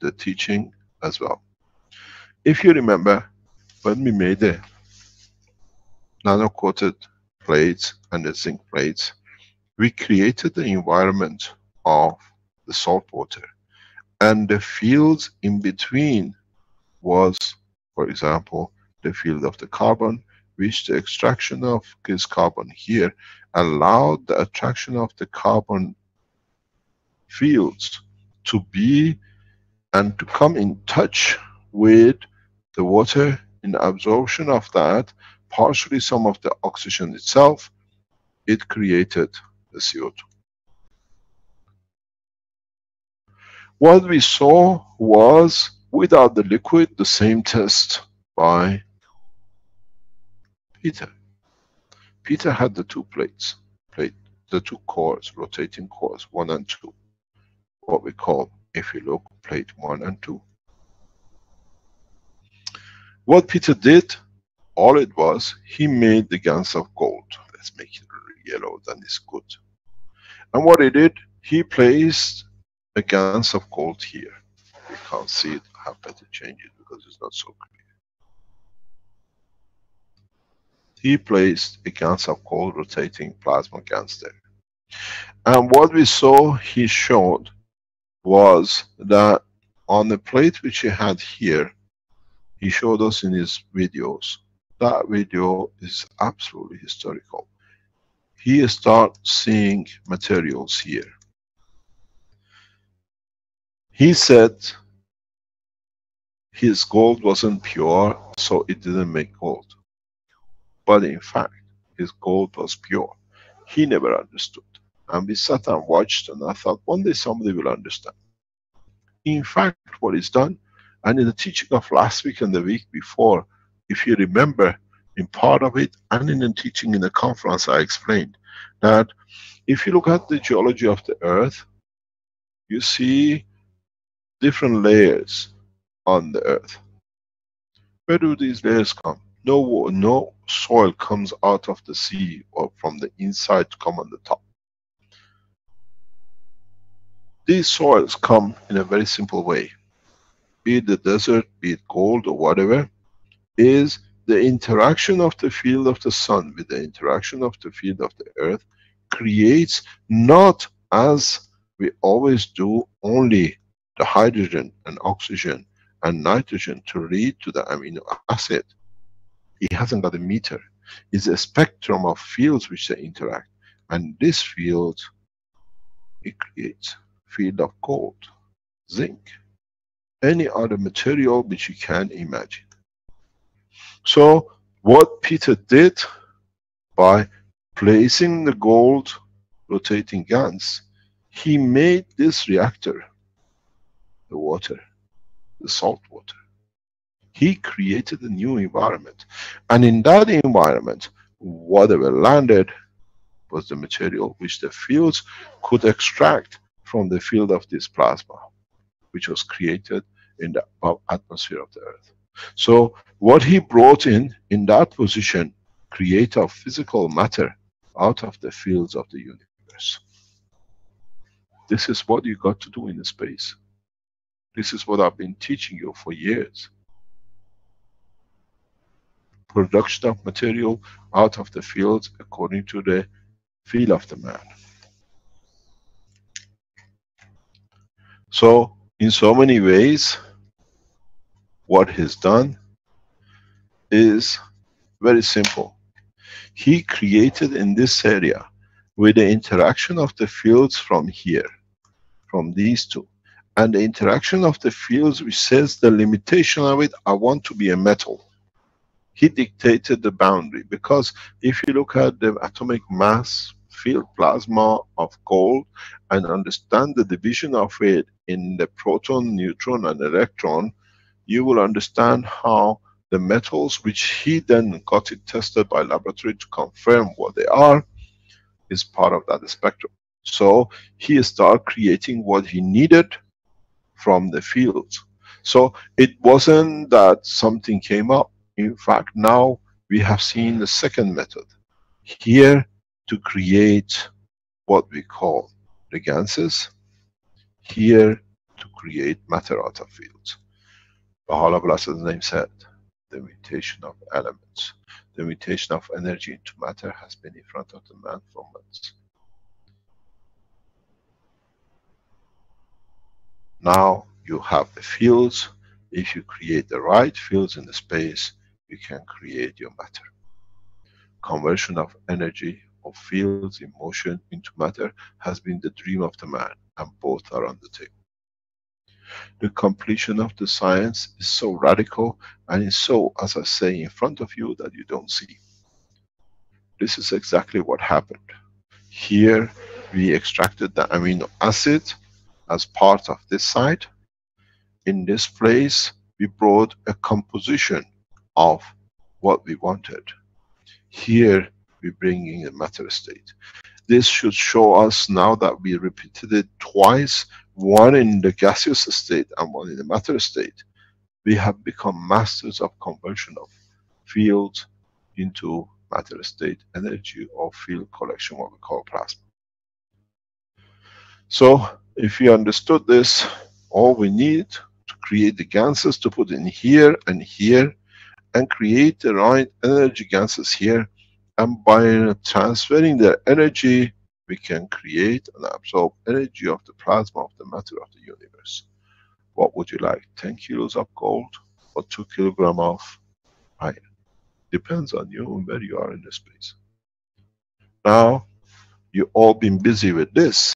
the teaching as well. If you remember, when we made the nano-coated plates and the zinc plates, we created the environment of the salt water, and the fields in between was, for example, the field of the carbon, which the extraction of this carbon here allowed the attraction of the carbon fields to be and to come in touch with the water. In the absorption of that, partially some of the oxygen itself, it created the CO2. What we saw was, without the liquid, the same test by Peter. Peter had the two plates, the two cores, rotating cores, 1 and 2. What we call, if you look, plate 1 and 2. What Peter did, all it was, he made the gans of gold. Let's make it yellow, then it's good. And what he did, he placed a gans of gold here. You can't see it, I have better change it because it's not so clear. He placed a gans of gold rotating plasma gans there. And what we saw, he showed, was that on the plate which he had here, he showed us in his videos. That video is absolutely historical. He started seeing materials here. He said his gold wasn't pure, so it didn't make gold. But in fact, his gold was pure. He never understood. And we sat and watched, and I thought, one day somebody will understand. In fact, what is done, and in the teaching of last week and the week before, if you remember, in part of it, and in the teaching in the conference, I explained that if you look at the geology of the earth, you see different layers on the earth. Where do these layers come? No soil comes out of the sea or from the inside to come on the top. These soils come in a very simple way. Be it the desert, be it gold or whatever, is the interaction of the field of the sun with the interaction of the field of the earth creates, not as we always do, only the hydrogen and oxygen and nitrogen to lead to the amino acid. It hasn't got a meter. It's a spectrum of fields which they interact. And this field, it creates field of gold, zinc, any other material which you can imagine. So what Peter did by placing the gold rotating gans, he made this reactor, the water, the salt water. He created a new environment. And in that environment, whatever landed was the material which the fields could extract from the field of this plasma, which was created in the atmosphere of the earth. So what he brought in that position, create a physical matter out of the fields of the universe. This is what you got to do in the space. This is what I've been teaching you for years. Production of material out of the fields according to the feel of the man. So, in so many ways, what he's done is very simple. He created in this area, with the interaction of the fields from here, from these two, and the interaction of the fields which says the limitation of it, I want to be a metal. He dictated the boundary, because if you look at the atomic mass field plasma of gold and understand the division of it in the proton, neutron and electron, you will understand how the metals, which he then got it tested by laboratory to confirm what they are, is part of that spectrum. So he started creating what he needed from the fields. So it wasn't that something came up. In fact, now we have seen the second method here to create what we call the ganses, here to create matter out of fields. Baha'u'llah Blessed Name said, the mutation of elements, the mutation of energy into matter has been in front of the man for months. Now you have the fields. If you create the right fields in the space, you can create your matter. Conversion of energy, of fields in motion into matter has been the dream of the man, and both are on the table. The completion of the science is so radical, and is so, as I say, in front of you that you don't see. This is exactly what happened. Here we extracted the amino acid as part of this site. In this place we brought a composition of what we wanted. Here we bring in a matter state. This should show us, now that we repeated it twice, one in the gaseous state and one in the matter state, we have become masters of conversion of fields into matter state energy, or field collection, what we call plasma. So if you understood this, all we need to create the ganses to put in here and here, and create the right energy ganses here, and by transferring their energy we can create and absorb energy of the plasma of the matter of the universe. What would you like, 10 kilos of gold or 2 kilograms of iron? Depends on you and where you are in the space. Now you all been busy with this.